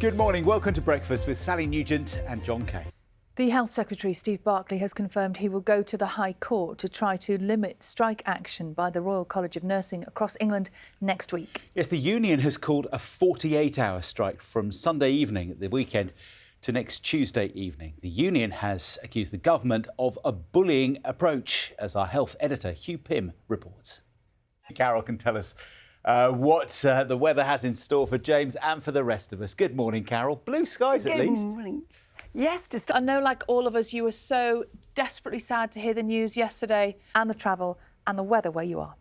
Good morning. Welcome to Breakfast with Sally Nugent and John Kay. The Health Secretary, Steve Barclay, has confirmed he will go to the High Court to try to limit strike action by the Royal College of Nursing across England next week. Yes, the union has called a 48-hour strike from Sunday evening at the weekend to next Tuesday evening. The union has accused the government of a bullying approach, as our health editor, Hugh Pym, reports. Carol can tell us what the weather has in store for James and for the rest of us. Good morning, Carol. Blue skies at least. Good morning. Yes, just... I know, like all of us, you were so desperately sad to hear the news yesterday and the travel and the weather where you are.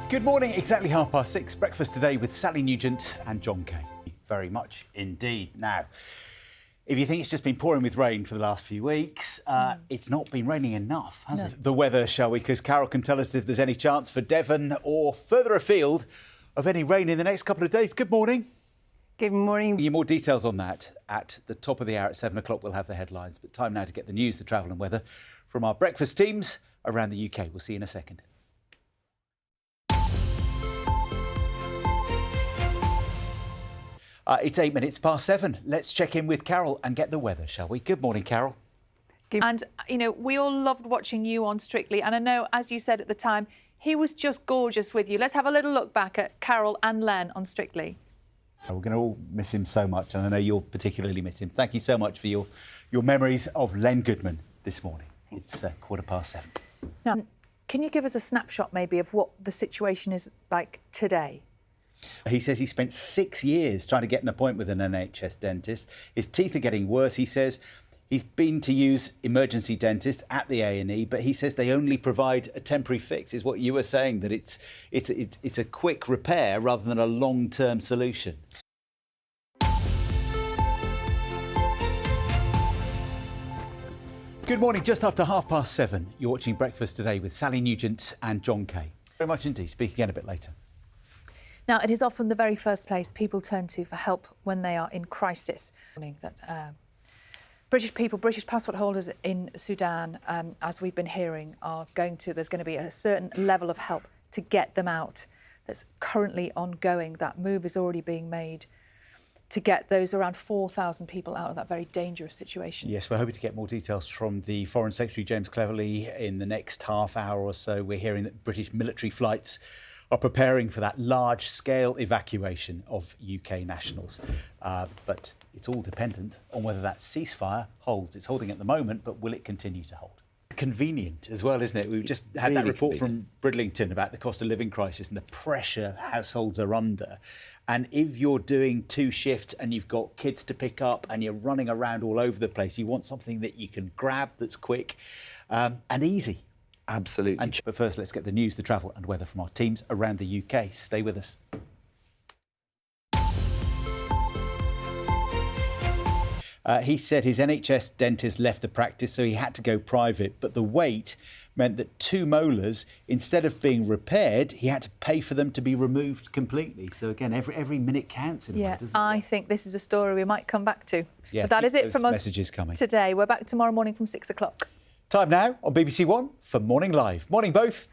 Good morning, exactly 6:30. Breakfast today with Sally Nugent and John Kay. Very much indeed. Now, if you think it's just been pouring with rain for the last few weeks, it's not been raining enough, has it? The weather, shall we? Because Carol can tell us if there's any chance for Devon or further afield of any rain in the next couple of days. Good morning. Good morning. More details on that at the top of the hour at 7 o'clock. We'll have the headlines. But time now to get the news, the travel and weather from our breakfast teams around the UK. We'll see you in a second. It's 7:08. Let's check in with Carol and get the weather, shall we? Good morning, Carol. And, you know, we all loved watching you on Strictly. And I know, as you said at the time, he was just gorgeous with you. Let's have a little look back at Carol and Len on Strictly. We're going to all miss him so much, and I know you'll particularly miss him. Thank you so much for your memories of Len Goodman this morning. It's 7:15. Now, can you give us a snapshot, maybe, of what the situation is like today? He says he spent 6 years trying to get an appointment with an NHS dentist. His teeth are getting worse. He says he's been to use emergency dentists at the A&E, but he says they only provide a temporary fix. Is what you were saying, that it's a quick repair rather than a long-term solution. Good morning. Just after 7:30, you're watching Breakfast today with Sally Nugent and John Kay. Very much indeed. Speak again a bit later. Now, it is often the very first place people turn to for help when they are in crisis. That British people, British passport holders in Sudan, as we've been hearing, there's going to be a certain level of help to get them out that's currently ongoing. That move is already being made to get those around 4,000 people out of that very dangerous situation. Yes, we're hoping to get more details from the Foreign Secretary, James Cleverly, in the next half hour or so. We're hearing that British military flights are preparing for that large-scale evacuation of UK nationals. But it's all dependent on whether that ceasefire holds. It's holding at the moment, but will it continue to hold? Convenient as well, isn't it? We've just had that report from Bridlington about the cost of living crisis and the pressure households are under. And if you're doing 2 shifts and you've got kids to pick up and you're running around all over the place, you want something that you can grab that's quick and easy. Absolutely. But first, let's get the news, the travel and weather from our teams around the UK. Stay with us. He said his NHS dentist left the practice, so he had to go private. But the wait meant that 2 molars, instead of being repaired, he had to pay for them to be removed completely. So again, every minute counts in a way, doesn't it? I think this is a story we might come back to. Yeah, but that is it from us today. We're back tomorrow morning from 6 o'clock. Time now on BBC One for Morning Live. Morning both.